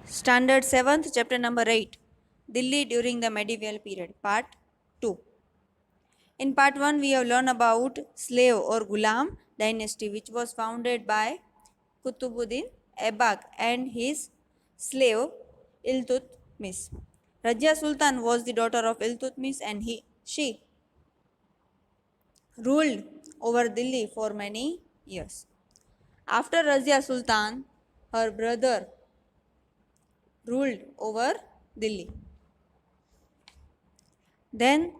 Standard 7th, chapter number 8, Delhi during the medieval period, part 2. In part 1, we have learned about slave or Ghulam dynasty, which was founded by Qutbuddin Aibak and his slave Iltutmish. Razia Sultan was the daughter of Iltutmish and she ruled over Delhi for many years. After Razia Sultan, her brother ruled over Delhi. Then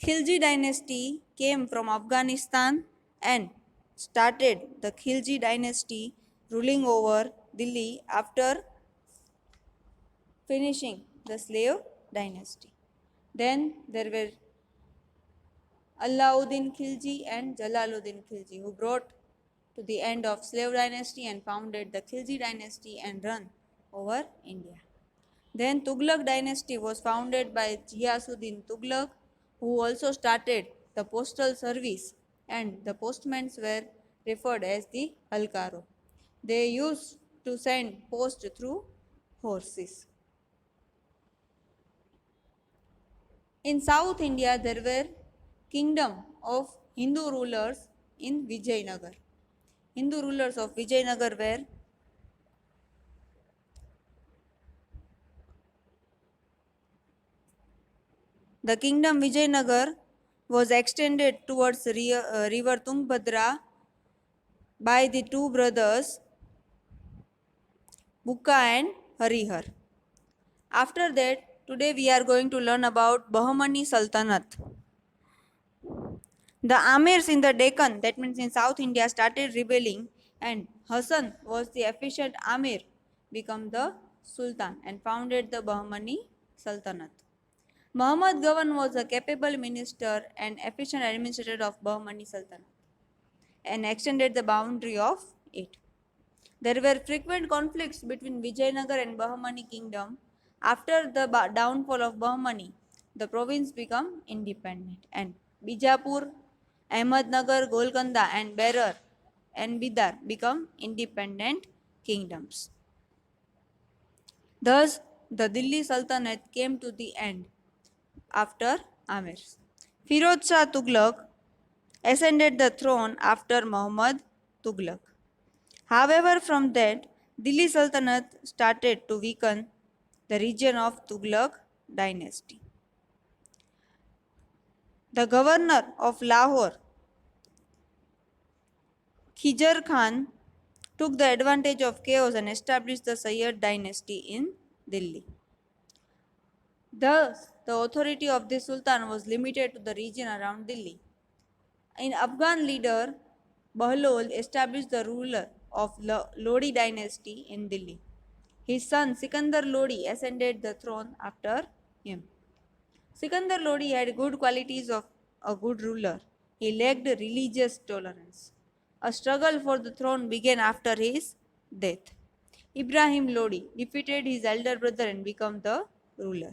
Khilji dynasty came from Afghanistan and started the Khilji dynasty ruling over Delhi after finishing the slave dynasty. Then there were Alauddin Khilji and Jalaluddin Khilji who brought to the end of slave dynasty and founded the Khilji dynasty and run over India. Then Tughlaq dynasty was founded by Ghiyasuddin Tughlaq, who also started the postal service, and the postmen were referred as the Halkaro. They used to send post through horses. In South India, there were kingdom of Hindu rulers in Vijayanagar. Hindu rulers of Vijayanagar were the kingdom Vijayanagar was extended towards river Tungbhadra by the two brothers Bukka and Harihar. After that, today we are going to learn about Bahmani Sultanate. The Amirs in the Deccan, that means in South India, started rebelling, and Hassan was the efficient Amir, became the Sultan and founded the Bahmani Sultanate. Muhammad Gawan was a capable minister and efficient administrator of Bahmani Sultanate and extended the boundary of it. There were frequent conflicts between Vijayanagar and Bahmani kingdom. After the downfall of Bahmani, the province became independent and Bijapur, Ahmednagar, Golconda and Berar and Bidar become independent kingdoms. Thus, the Delhi Sultanate came to the end after Amirs. Firoz Shah Tughlaq ascended the throne after Muhammad Tughlaq. However, from that, Delhi Sultanate started to weaken the region of Tughlaq dynasty. The governor of Lahore, Khizr Khan, took the advantage of chaos and established the Sayyid dynasty in Delhi. Thus, the authority of the Sultan was limited to the region around Delhi. An Afghan leader, Bahlol, established the ruler of Lodi dynasty in Delhi. His son Sikandar Lodi ascended the throne after him. Sikandar Lodi had good qualities of a good ruler. He lacked religious tolerance. A struggle for the throne began after his death. Ibrahim Lodi defeated his elder brother and became the ruler.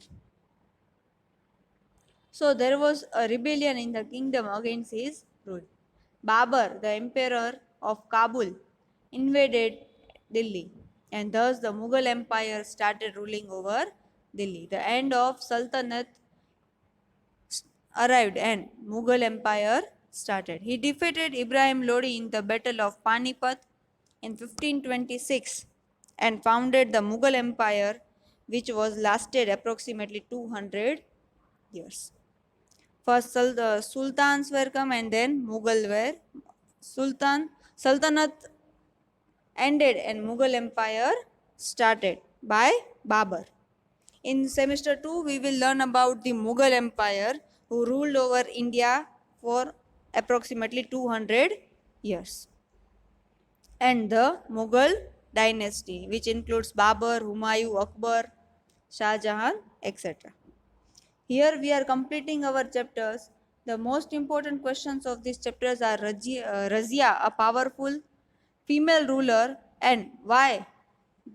So there was a rebellion in the kingdom against his rule. Babur, the emperor of Kabul, invaded Delhi, and thus the Mughal Empire started ruling over Delhi. The end of Sultanate arrived and Mughal Empire started. He defeated Ibrahim Lodi in the Battle of Panipat in 1526 and founded the Mughal Empire, which was lasted approximately 200 years. First the sultans were come and then Mughal were Sultanate ended and Mughal Empire started by Babur. In semester 2 we will learn about the Mughal Empire who ruled over India for approximately 200 years. And the Mughal dynasty, which includes Babur, Humayun, Akbar, Shah Jahan, etc. Here we are completing our chapters. The most important questions of these chapters are Razia, a powerful female ruler, and why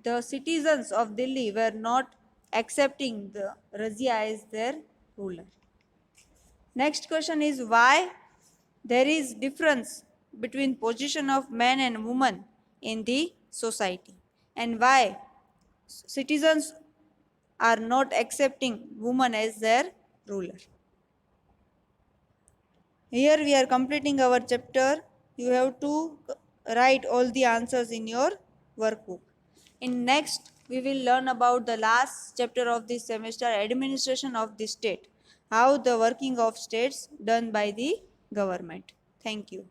the citizens of Delhi were not accepting the Razia as their ruler. Next question is why there is difference between position of men and women in the society and why citizens are not accepting women as their ruler. Here we are completing our chapter. You have to write all the answers in your workbook. In next, we will learn about the last chapter of this semester, administration of the state, how the working of states done by the government. Thank you.